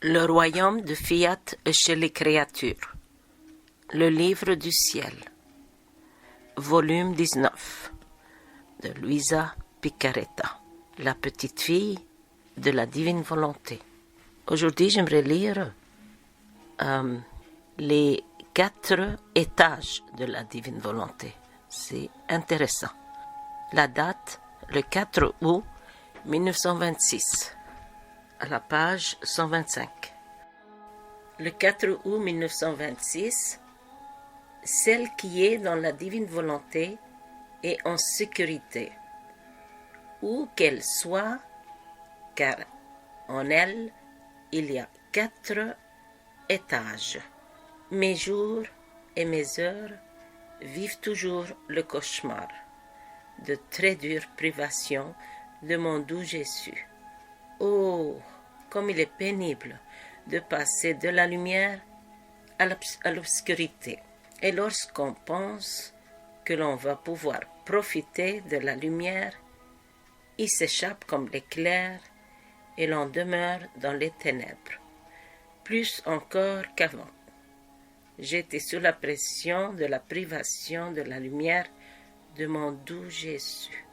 Le royaume de Fiat chez les créatures. Le livre du ciel. Volume 19 de Luisa Picaretta. La petite fille de la divine volonté. Aujourd'hui, j'aimerais lire les 4 étages de la divine volonté. C'est intéressant. La date, le 4 août 1926. À la page 125. Le 4 août 1926, celle qui est dans la divine volonté est en sécurité, où qu'elle soit, car en elle, il y a 4 étages. Mes jours et mes heures vivent toujours le cauchemar de très dures privations de mon doux Jésus. Oh, comme il est pénible de passer de la lumière à l'obscurité. Et lorsqu'on pense que l'on va pouvoir profiter de la lumière, il s'échappe comme l'éclair et l'on demeure dans les ténèbres. Plus encore qu'avant. J'étais sous la pression de la privation de la lumière de mon doux Jésus.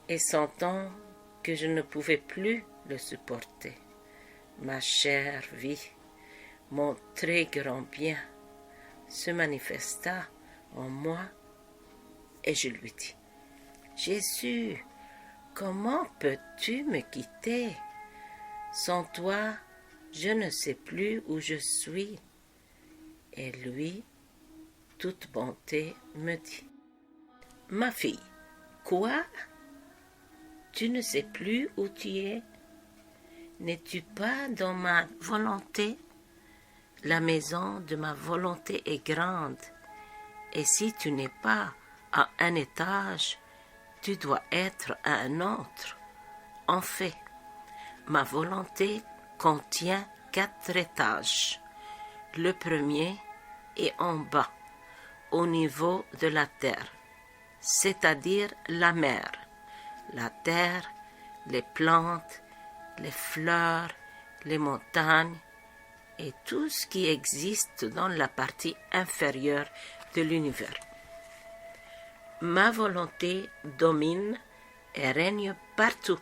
Et sentant que je ne pouvais plus le supporter, ma chère vie, mon très grand bien, se manifesta en moi et je lui dis: Jésus, comment peux-tu me quitter? Sans toi, je ne sais plus où je suis. Et lui, toute bonté, me dit: Ma fille, quoi? Tu ne sais plus où tu es? N'es-tu pas dans ma volonté? La maison de ma volonté est grande, et si tu n'es pas à un étage, tu dois être à un autre. En fait, ma volonté contient 4 étages. Le premier est en bas, au niveau de la terre, c'est-à-dire la mer. La terre, les plantes, les fleurs, les montagnes et tout ce qui existe dans la partie inférieure de l'univers. Ma volonté domine et règne partout.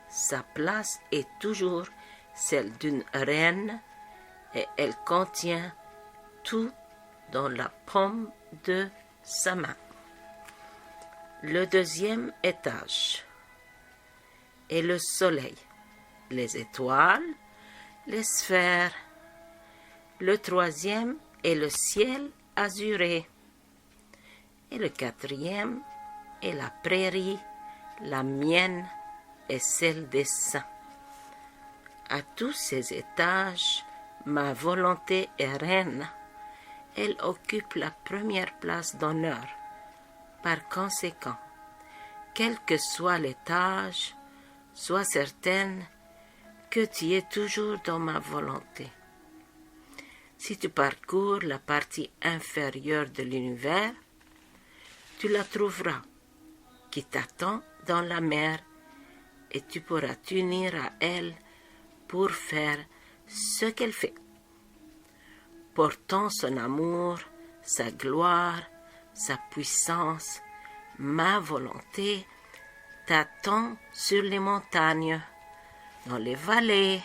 Sa place est toujours celle d'une reine et elle contient tout dans la paume de sa main. Le deuxième étage est le soleil, les étoiles, les sphères. Le troisième est le ciel azuré. Et le quatrième est la prairie, la mienne et celle des saints. À tous ces étages, ma volonté est reine. Elle occupe la première place d'honneur. Par conséquent, quel que soit l'étage, sois certaine que tu es toujours dans ma volonté. Si tu parcours la partie inférieure de l'univers, tu la trouveras qui t'attend dans la mer et tu pourras t'unir à elle pour faire ce qu'elle fait. Portant son amour, sa gloire, sa puissance, ma volonté t'attend sur les montagnes, dans les vallées,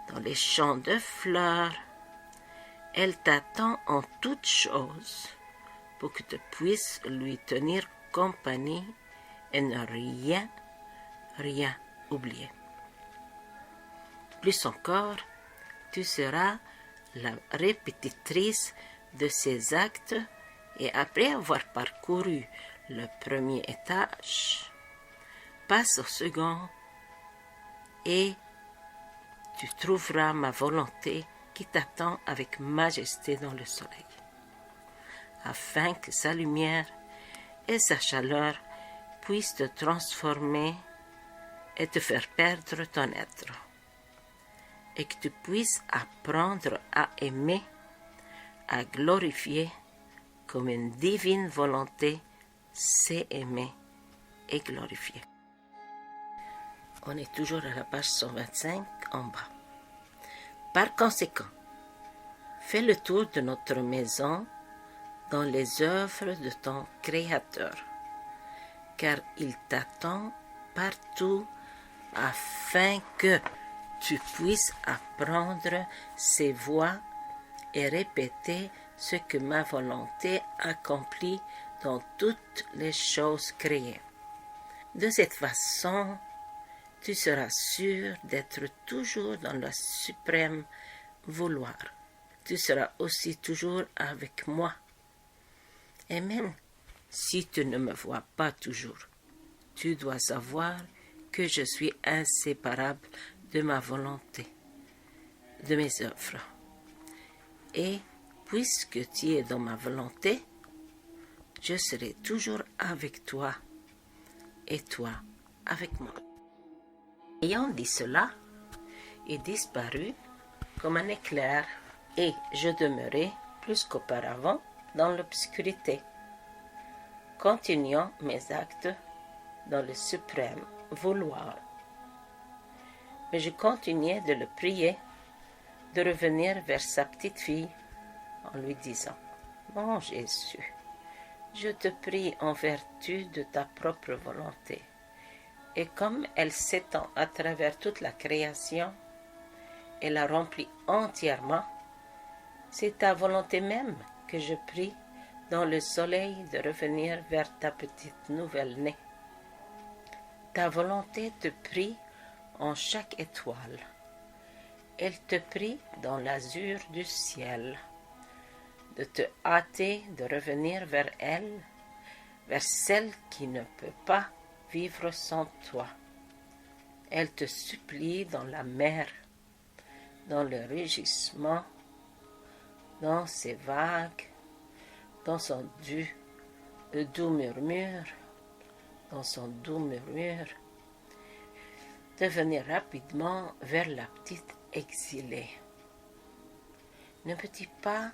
dans les champs de fleurs. Elle t'attend en toutes choses pour que tu puisses lui tenir compagnie et ne rien oublier. Plus encore, tu seras la répétitrice de ces actes et après avoir parcouru le premier étage, passe au second et tu trouveras ma volonté qui t'attend avec majesté dans le soleil, afin que sa lumière et sa chaleur puissent te transformer et te faire perdre ton être, et que tu puisses apprendre à aimer, à glorifier comme une divine volonté sait aimer et glorifier. On est toujours à la page 125 en bas. Par conséquent, fais le tour de notre maison dans les œuvres de ton Créateur, car il t'attend partout afin que tu puisses apprendre ses voies et répéter ce que ma volonté accomplit dans toutes les choses créées. De cette façon, tu seras sûr d'être toujours dans le suprême vouloir. Tu seras aussi toujours avec moi. Et même si tu ne me vois pas toujours, tu dois savoir que je suis inséparable de ma volonté, de mes œuvres. Et puisque tu es dans ma volonté, je serai toujours avec toi et toi avec moi. Ayant dit cela, il disparut comme un éclair et je demeurai plus qu'auparavant dans l'obscurité, continuant mes actes dans le suprême vouloir. Mais je continuais de le prier de revenir vers sa petite fille en lui disant: Mon Jésus, je te prie en vertu de ta propre volonté, et comme elle s'étend à travers toute la création et la remplit entièrement, c'est ta volonté même que je prie dans le soleil de revenir vers ta petite nouvelle-née. Ta volonté te prie en chaque étoile. Elle te prie dans l'azur du ciel de te hâter de revenir vers elle, vers celle qui ne peut pas vivre sans toi. Elle te supplie dans la mer, dans le rugissement, dans ses vagues, dans son doux murmure, de venir rapidement vers la petite exilée. Ne peux-tu pas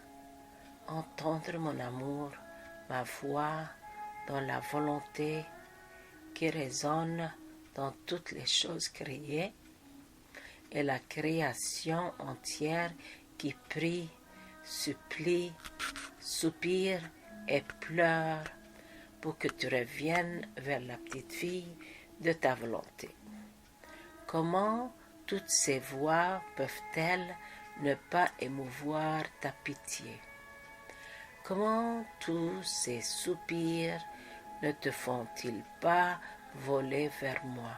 entendre mon amour, ma voix dans la volonté qui résonne dans toutes les choses créées, et la création entière qui prie, supplie, soupire et pleure pour que tu reviennes vers la petite fille de ta volonté. Comment toutes ces voix peuvent-elles ne pas émouvoir ta pitié? Comment tous ces soupirs ne te font-ils pas voler vers moi?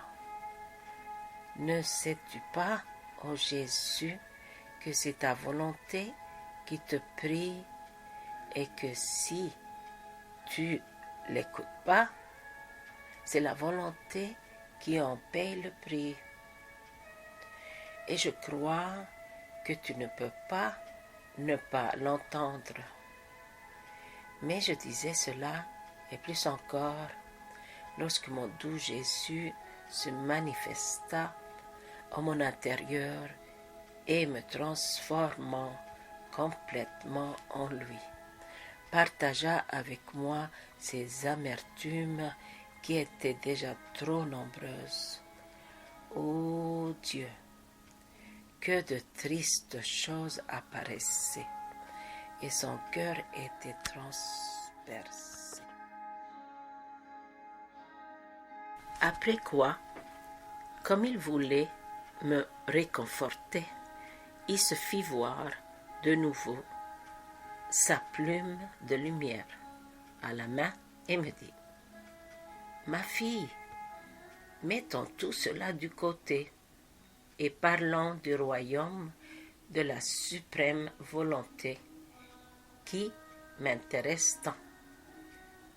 Ne sais-tu pas, ô Jésus, que c'est ta volonté qui te prie et que si tu l'écoutes pas, c'est la volonté qui en paye le prix. Et je crois que tu ne peux pas ne pas l'entendre. Mais je disais cela, et plus encore, lorsque mon doux Jésus se manifesta en mon intérieur et me transformant complètement en lui, partagea avec moi ses amertumes qui étaient déjà trop nombreuses. Ô Dieu, que de tristes choses apparaissaient, et son cœur était transpercé. Après quoi, comme il voulait me réconforter, il se fit voir de nouveau sa plume de lumière à la main et me dit: Ma fille, mettons tout cela du côté et parlons du royaume de la suprême volonté qui m'intéresse tant.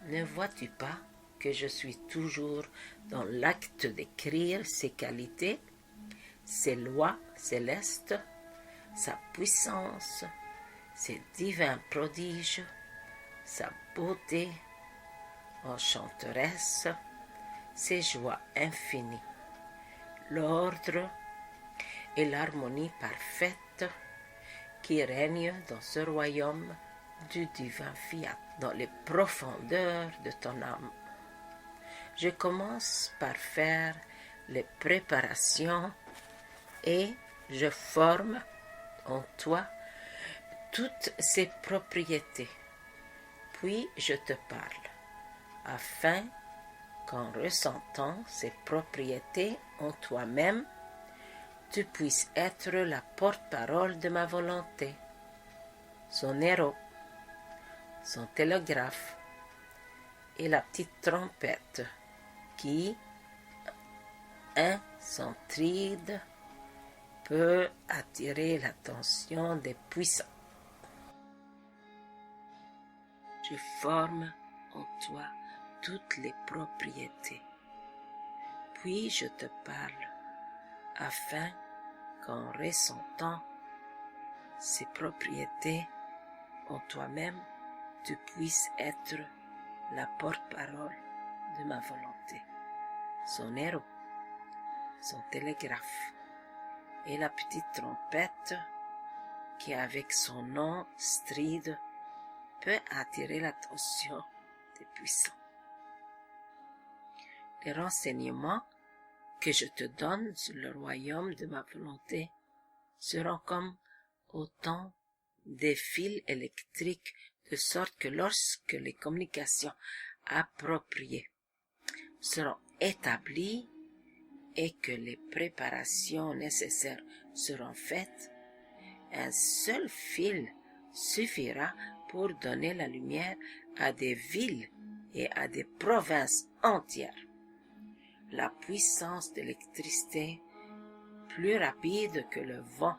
Ne vois-tu pas que je suis toujours dans l'acte d'écrire ses qualités, ses lois célestes, sa puissance, ses divins prodiges, sa beauté enchanteresse, ses joies infinies, l'ordre et l'harmonie parfaite qui règnent dans ce royaume du divin fiat, dans les profondeurs de ton âme. Je commence par faire les préparations et je forme en toi toutes ses propriétés. Puis je te parle, afin qu'en ressentant ces propriétés en toi-même, tu puisses être la porte-parole de ma volonté, son héros, son télégraphe et la petite trompette qui, un centride, peut attirer l'attention des puissants. Je forme en toi toutes les propriétés. Puis je te parle, afin qu'en ressentant ces propriétés en toi-même, tu puisses être la porte-parole de ma volonté, son héros, son télégraphe et la petite trompette qui, avec son nom stride, peut attirer l'attention des puissants. Les renseignements que je te donne sur le royaume de ma volonté seront comme autant des fils électriques, de sorte que lorsque les communications appropriées seront établies et que les préparations nécessaires seront faites, un seul fil suffira pour donner la lumière à des villes et à des provinces entières. La puissance d'électricité, plus rapide que le vent,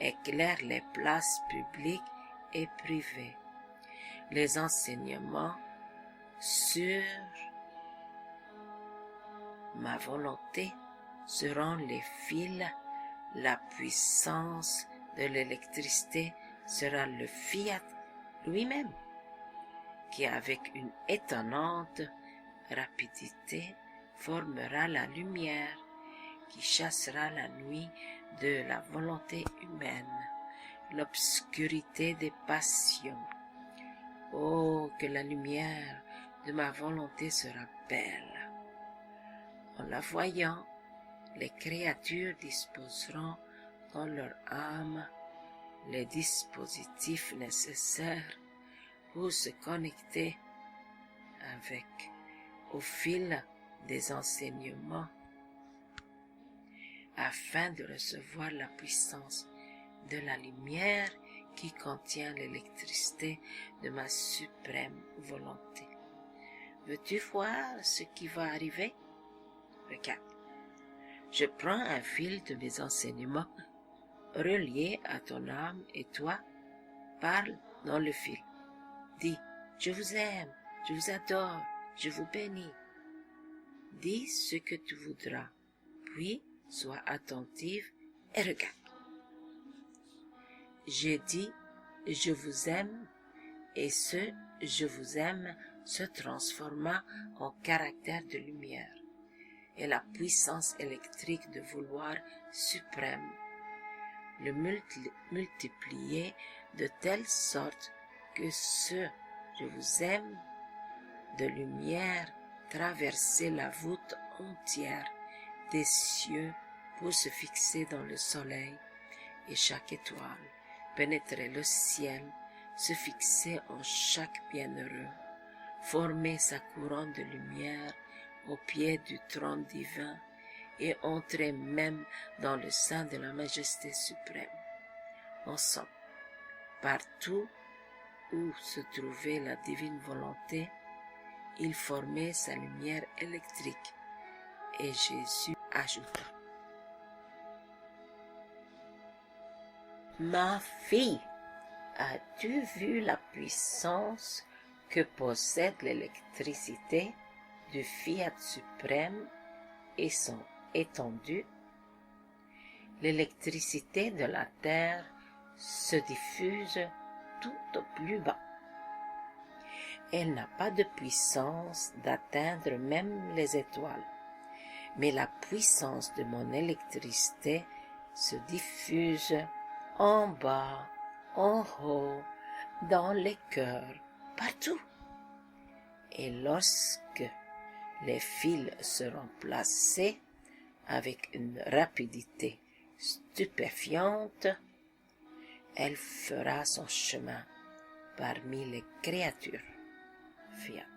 éclaire les places publiques et privées. Les enseignements sur ma volonté seront les fils, la puissance de l'électricité sera le fiat lui-même, qui avec une étonnante rapidité formera la lumière qui chassera la nuit de la volonté humaine, l'obscurité des passions. Oh, que la lumière de ma volonté sera belle! En la voyant, les créatures disposeront dans leur âme les dispositifs nécessaires pour se connecter avec, au fil des enseignements, afin de recevoir la puissance de la lumière qui contient l'électricité de ma suprême volonté. Veux-tu voir ce qui va arriver? Regarde, je prends un fil de mes enseignements relié à ton âme et toi, parle dans le fil. Dis, je vous aime, je vous adore, je vous bénis. Dis ce que tu voudras, puis sois attentive et regarde. J'ai dit, je vous aime, et ce je vous aime se transforma en caractère de lumière, et la puissance électrique de vouloir suprême, le multiplier de telle sorte que ce je vous aime de lumière traversait la voûte entière des cieux pour se fixer dans le soleil, et chaque étoile pénétrait le ciel, se fixait en chaque bienheureux, formait sa couronne de lumière au pied du trône divin et entrait même dans le sein de la majesté suprême. En somme, partout où se trouvait la divine volonté, il formait sa lumière électrique. Et Jésus ajouta: Ma fille, as-tu vu la puissance que possède l'électricité du fiat suprême et son étendue? L'électricité de la terre se diffuse tout au plus bas. Elle n'a pas de puissance d'atteindre même les étoiles, mais la puissance de mon électricité se diffuse en bas, en haut, dans les cœurs, partout. Et lorsque les fils seront placés avec une rapidité stupéfiante, Elle fera son chemin parmi les créatures. Fiat.